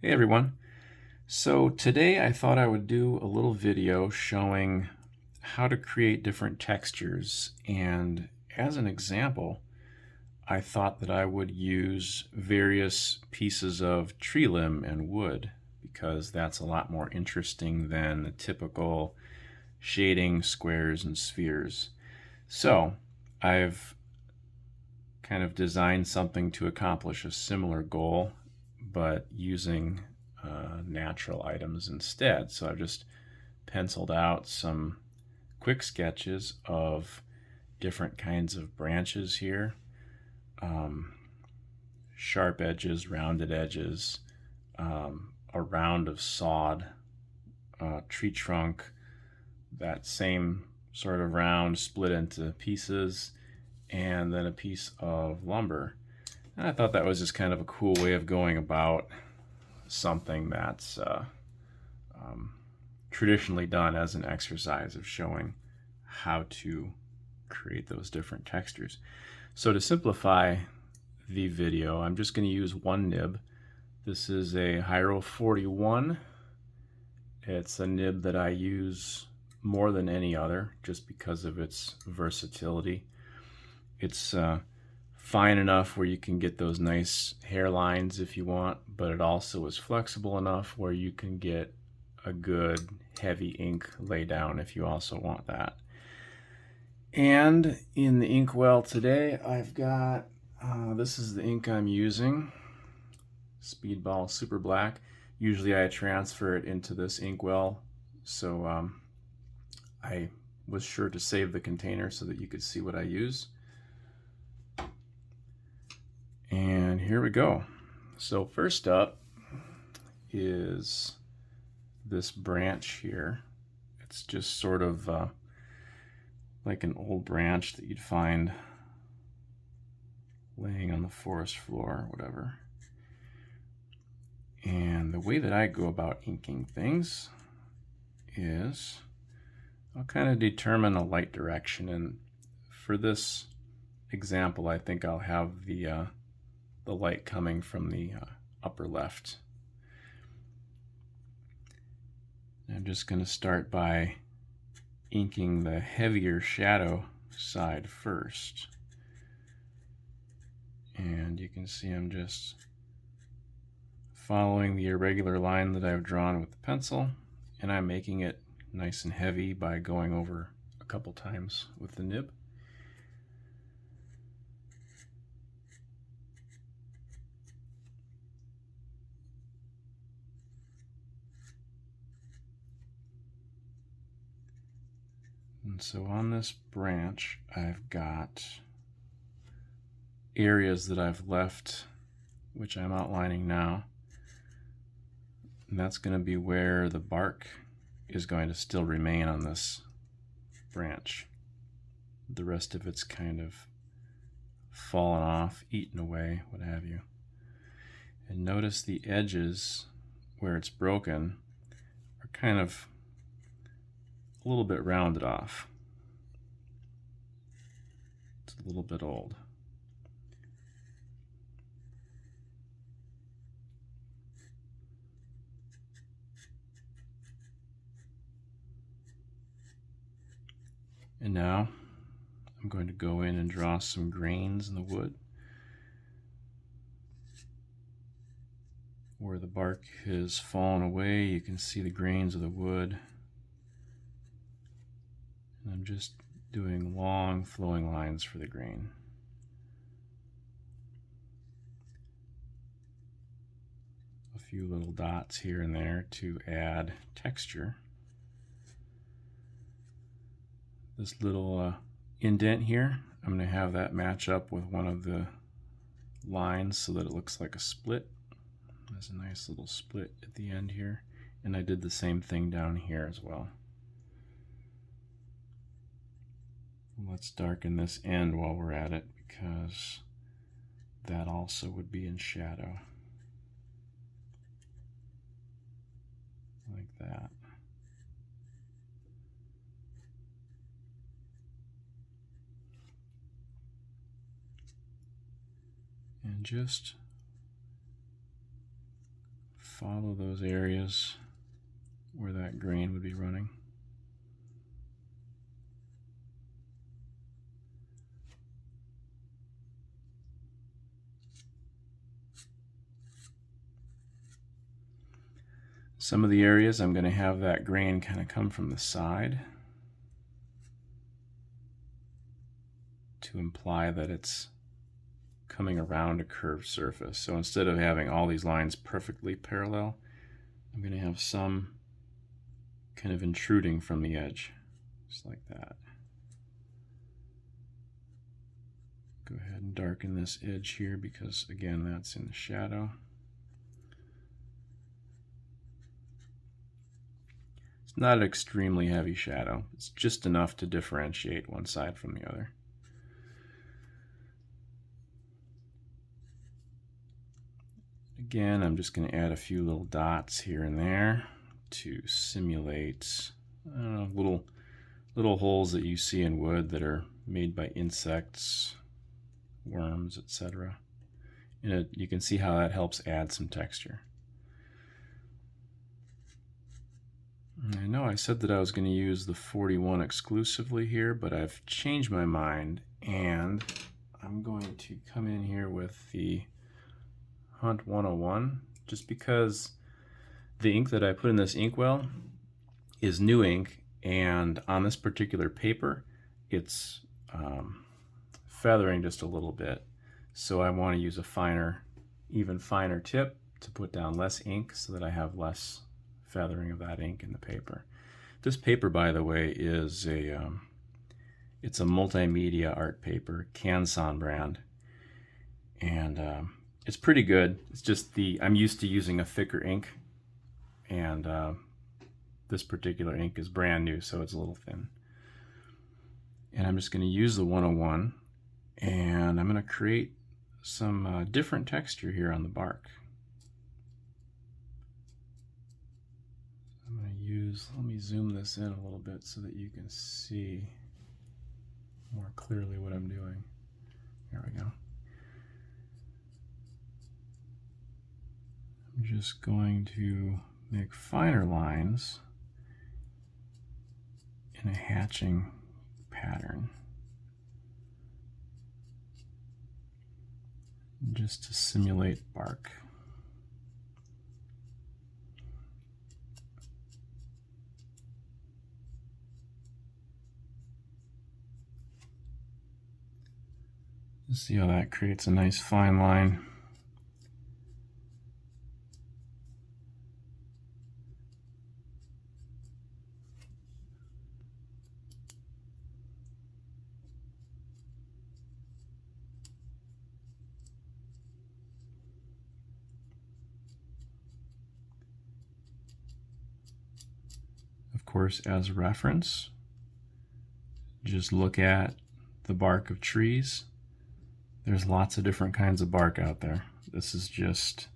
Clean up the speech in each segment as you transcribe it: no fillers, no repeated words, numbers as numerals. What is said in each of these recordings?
Hey everyone. So today I thought I would do a little video showing how to create different textures, and as an example I thought that I would use various pieces of tree limb and wood because that's a lot more interesting than the typical shading squares and spheres. So I've kind of designed something to accomplish a similar goal, but using natural items instead. So I've just penciled out some quick sketches of different kinds of branches here, um, sharp edges, rounded edges, a round of sod, tree trunk, that same sort of round split into pieces, and then a piece of lumber. And I thought that was just kind of a cool way of going about something that's um, traditionally done as an exercise of showing how to create those different textures. So to simplify the video, I'm just going to use one nib. This is a Hyro 41. It's a nib that I use more than any other just because of its versatility. It's fine enough where you can get those nice hairlines if you want, but it also is flexible enough where you can get a good heavy ink lay down if you also want that. And in the inkwell today, I've got, this is the ink I'm using, Speedball Super Black. Usually I transfer it into this inkwell, so I was sure to save the container so that you could see what I use. And here we go. So first up is this branch here. It's just sort of like an old branch that you'd find laying on the forest floor or whatever. And the way that I go about inking things is I'll kind of determine a light direction, and for this example I think I'll have the light coming from the upper left. I'm just going to start by inking the heavier shadow side first. And you can see I'm just following the irregular line that I've drawn with the pencil, and I'm making it nice and heavy by going over a couple times with the nib. And so on this branch, I've got areas that I've left, which I'm outlining now. And that's going to be where the bark is going to still remain on this branch. The rest of it's kind of fallen off, eaten away, what have you. And notice the edges where it's broken are kind of a little bit rounded off. It's a little bit old. And now I'm going to go in and draw some grains in the wood. Where the bark has fallen away, you can see the grains of the wood. And I'm just doing long flowing lines for the grain. A few little dots here and there to add texture. This little indent here, I'm going to have that match up with one of the lines so that it looks like a split. There's a nice little split at the end here, and I did the same thing down here as well. Let's darken this end while we're at it, because that also would be in shadow. Like that. And just follow those areas where that grain would be running. Some of the areas I'm going to have that grain kind of come from the side to imply that it's coming around a curved surface. So instead of having all these lines perfectly parallel, I'm going to have some kind of intruding from the edge, just like that. Go ahead and darken this edge here because, again, that's in the shadow. It's not an extremely heavy shadow. It's just enough to differentiate one side from the other. Again, I'm just going to add a few little dots here and there to simulate, I don't know, little holes that you see in wood that are made by insects, worms, etc. And you can see how that helps add some texture. I know I said that I was going to use the 41 exclusively here, but I've changed my mind, and I'm going to come in here with the Hunt 101, just because the ink that I put in this inkwell is new ink, and on this particular paper it's feathering just a little bit. So I want to use a finer, even finer tip to put down less ink so that I have less feathering of that ink in the paper. This paper, by the way, is it's a multimedia art paper, Canson brand, and it's pretty good. It's just I'm used to using a thicker ink, and this particular ink is brand new, so it's a little thin. And I'm just going to use the 101, and I'm going to create some different texture here on the bark. I'm going to use, let me zoom this in a little bit so that you can see more clearly what I'm doing. There we go. I'm just going to make finer lines in a hatching pattern, just to simulate bark. See how that creates a nice fine line. Of course, as reference, just look at the bark of trees. There's lots of different kinds of bark out there. This is just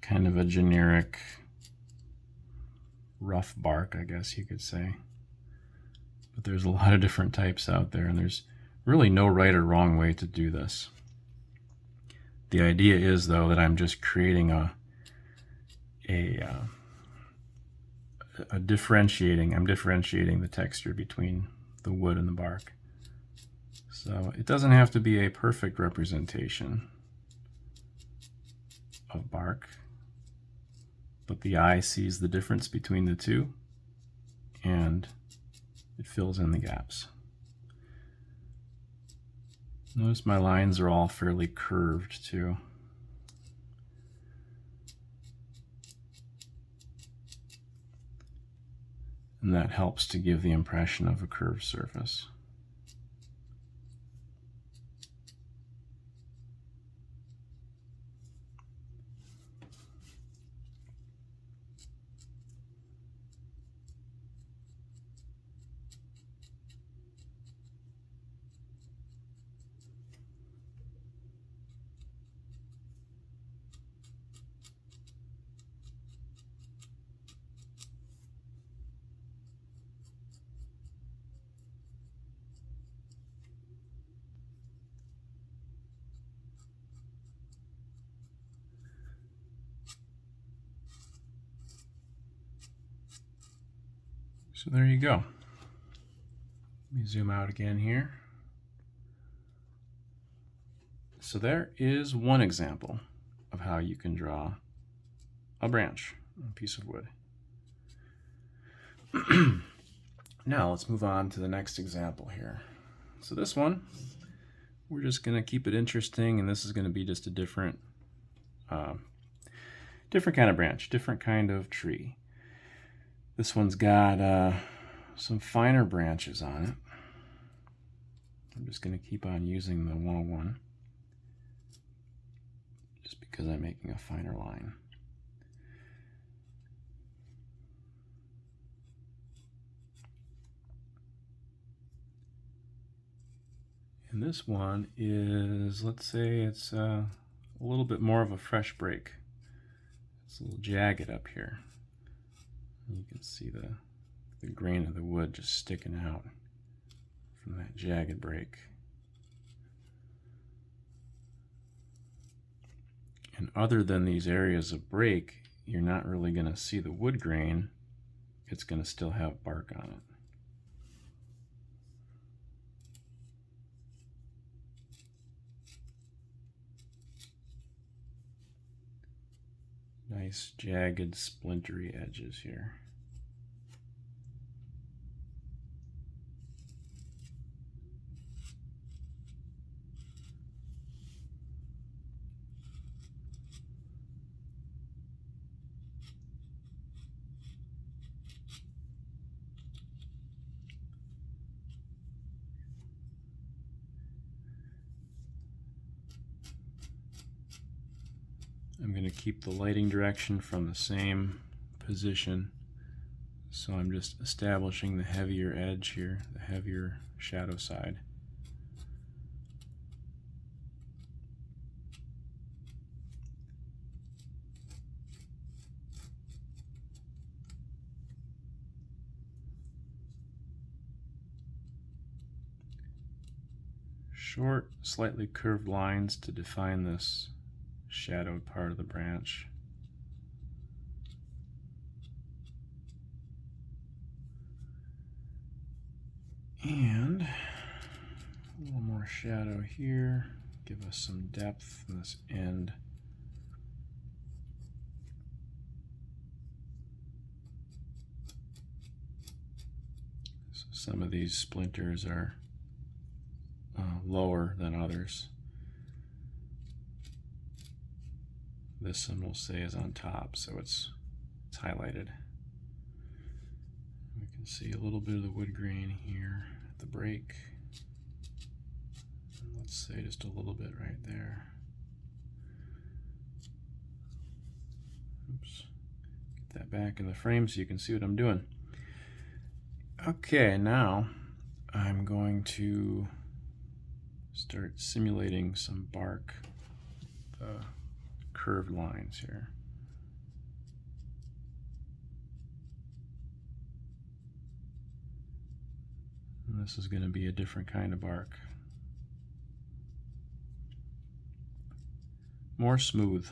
kind of a generic rough bark, I guess you could say. But there's a lot of different types out there, and there's really no right or wrong way to do this. The idea is, though, that I'm just creating I'm differentiating the texture between the wood and the bark. So it doesn't have to be a perfect representation of bark, but the eye sees the difference between the two, and it fills in the gaps. Notice my lines are all fairly curved too. And that helps to give the impression of a curved surface. So there you go. Let me zoom out again here. So there is one example of how you can draw a branch, a piece of wood. Now let's move on to the next example here. So this one, we're just going to keep it interesting, and this is going to be just a different kind of branch, different kind of tree. This one's got some finer branches on it. I'm just going to keep on using the 101 just because I'm making a finer line. And this one is, let's say it's a little bit more of a fresh break. It's a little jagged up here. You can see the grain of the wood just sticking out from that jagged break. And other than these areas of break, you're not really going to see the wood grain. It's going to still have bark on it. Nice jagged splintery edges here. I'm going to keep the lighting direction from the same position, so I'm just establishing the heavier edge here, the heavier shadow side. Short, slightly curved lines to define this shadowed part of the branch. And a little more shadow here, give us some depth in this end. So some of these splinters are lower than others. This one we'll say is on top, so it's highlighted. We can see a little bit of the wood grain here at the break. Let's say just a little bit right there. Oops. Get that back in the frame so you can see what I'm doing. Okay, now I'm going to start simulating some bark. Curved lines here. And this is going to be a different kind of bark. More smooth,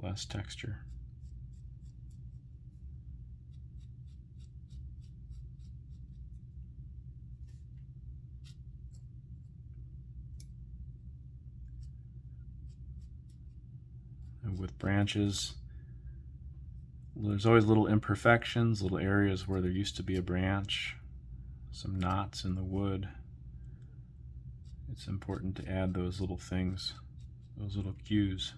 less texture. With branches, there's always little imperfections, little areas where there used to be a branch, some knots in the wood. It's important to add those little things, those little cues.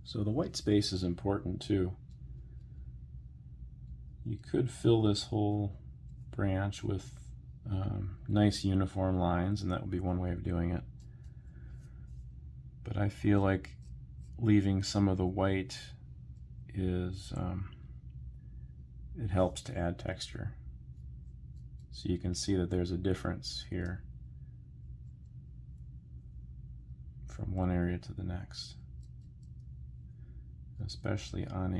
So the white space is important too. You could fill this whole branch with nice uniform lines, and that would be one way of doing it. But I feel like leaving some of the white is, it helps to add texture. So you can see that there's a difference here from one area to the next, especially on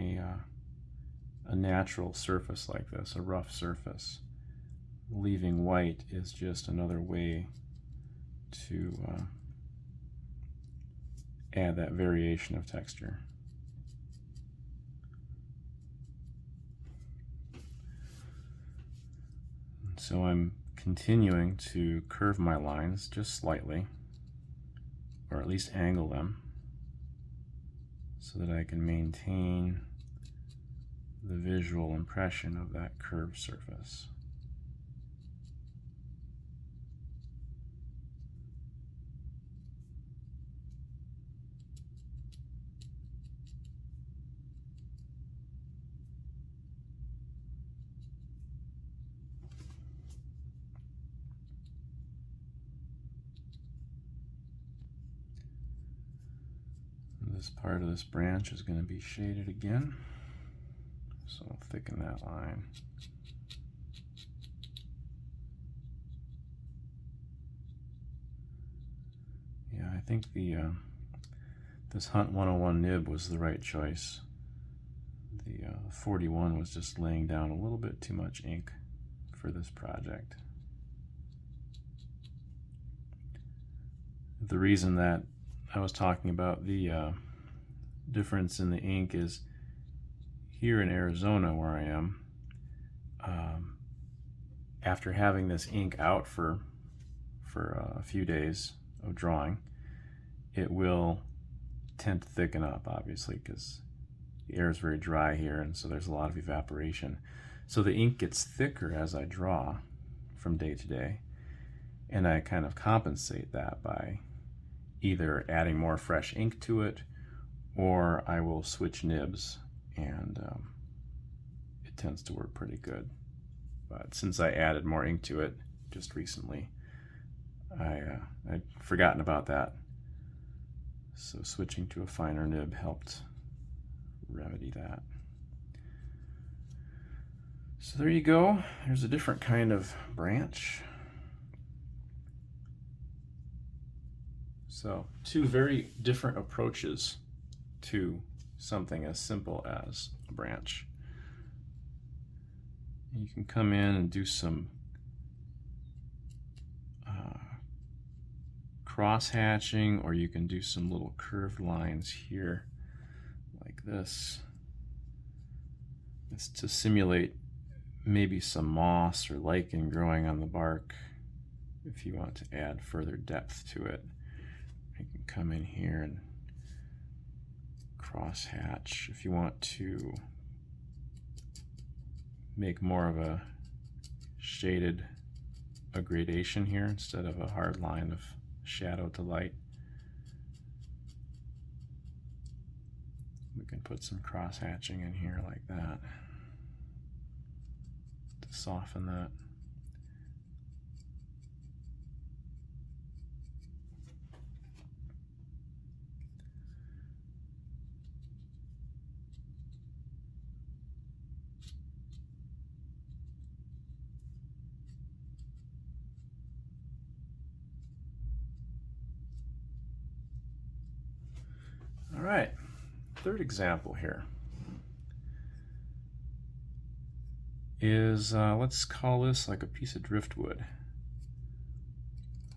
a natural surface like this, a rough surface. Leaving white is just another way to add that variation of texture. So I'm continuing to curve my lines just slightly, or at least angle them, so that I can maintain the visual impression of that curved surface. This part of this branch is going to be shaded again, so I'll thicken that line. Yeah, I think this Hunt 101 nib was the right choice. The 41 was just laying down a little bit too much ink for this project. The reason that I was talking about the difference in the ink is here in Arizona, where I am, after having this ink out for a few days of drawing, it will tend to thicken up, obviously, because the air is very dry here, and so there's a lot of evaporation. So the ink gets thicker as I draw from day to day, and I kind of compensate that by either adding more fresh ink to it, or I will switch nibs, and it tends to work pretty good. But since I added more ink to it just recently, I'd forgotten about that. So switching to a finer nib helped remedy that. So there you go. There's a different kind of branch. So two very different approaches to something as simple as a branch. You can come in and do some cross hatching, or you can do some little curved lines here like this. It's to simulate maybe some moss or lichen growing on the bark if you want to add further depth to it. You can come in here and cross hatch if you want to make more of a gradation here instead of a hard line of shadow to light. We can put some cross hatching in here like that to soften that. All right, third example here is, let's call this like a piece of driftwood.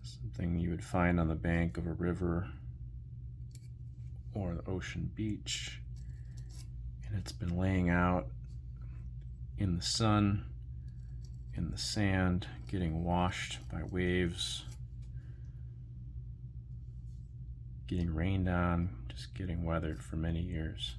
Something you would find on the bank of a river or the ocean beach. And it's been laying out in the sun, in the sand, getting washed by waves, getting rained on, just getting weathered for many years.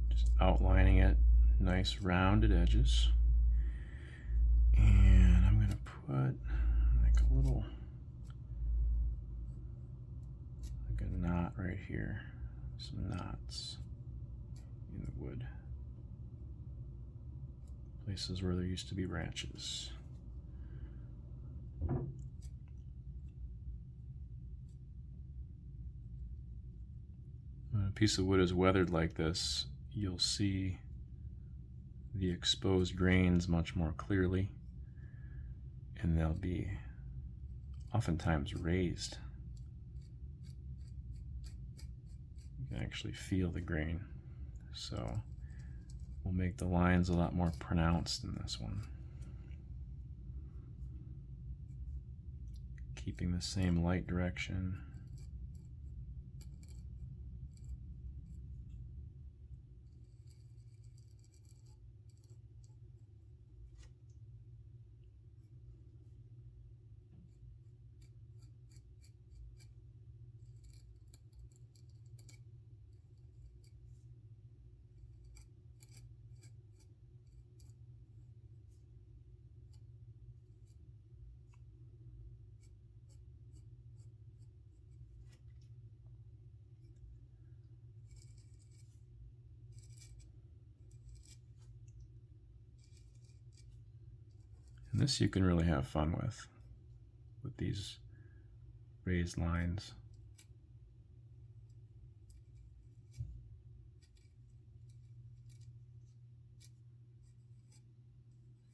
Just outlining it nice rounded edges. And I'm going to put like a little, like a knot right here, some knots in the wood, places where there used to be branches. When a piece of wood is weathered like this, you'll see the exposed grains much more clearly, and they'll be oftentimes raised. You can actually feel the grain, so we'll make the lines a lot more pronounced in this one. Keeping the same light direction. And this you can really have fun with these raised lines.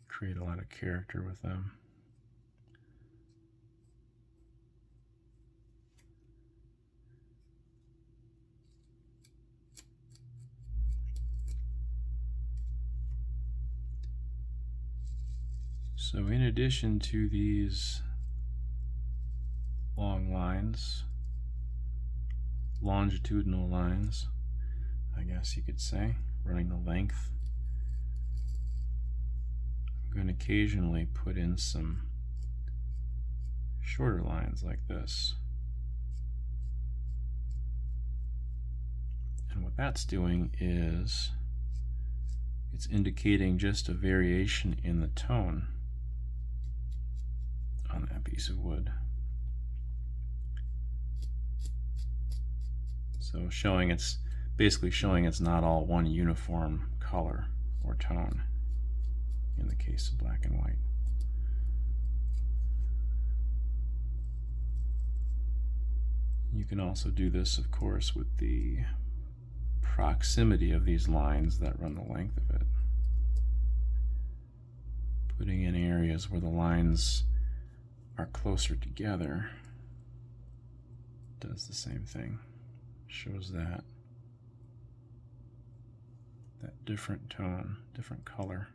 Create a lot of character with them. So in addition to these long lines, longitudinal lines, I guess you could say, running the length, I'm going to occasionally put in some shorter lines like this. And what that's doing is it's indicating just a variation in the tone on that piece of wood. So basically showing it's not all one uniform color or tone in the case of black and white. You can also do this, of course, with the proximity of these lines that run the length of it. Putting in areas where the lines are closer together does the same thing. Shows that different tone, different color.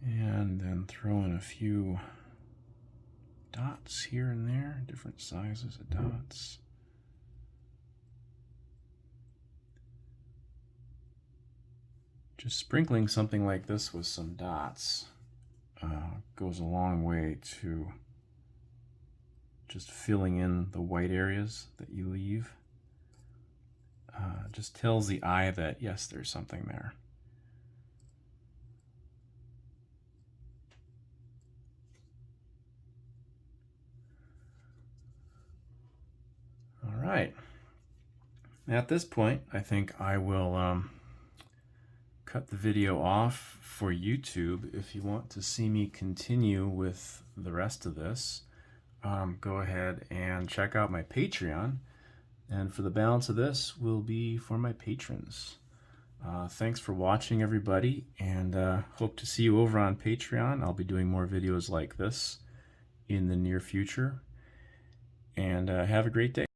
And then throw in a few dots here and there, different sizes of dots. Just sprinkling something like this with some dots goes a long way to just filling in the white areas that you leave. Just tells the eye that, yes, there's something there. All right. At this point, I think I will cut the video off for YouTube. If you want to see me continue with the rest of this, go ahead and check out my Patreon. And for the balance of this will be for my patrons. Thanks for watching, everybody, and hope to see you over on Patreon. I'll be doing more videos like this in the near future. And have a great day.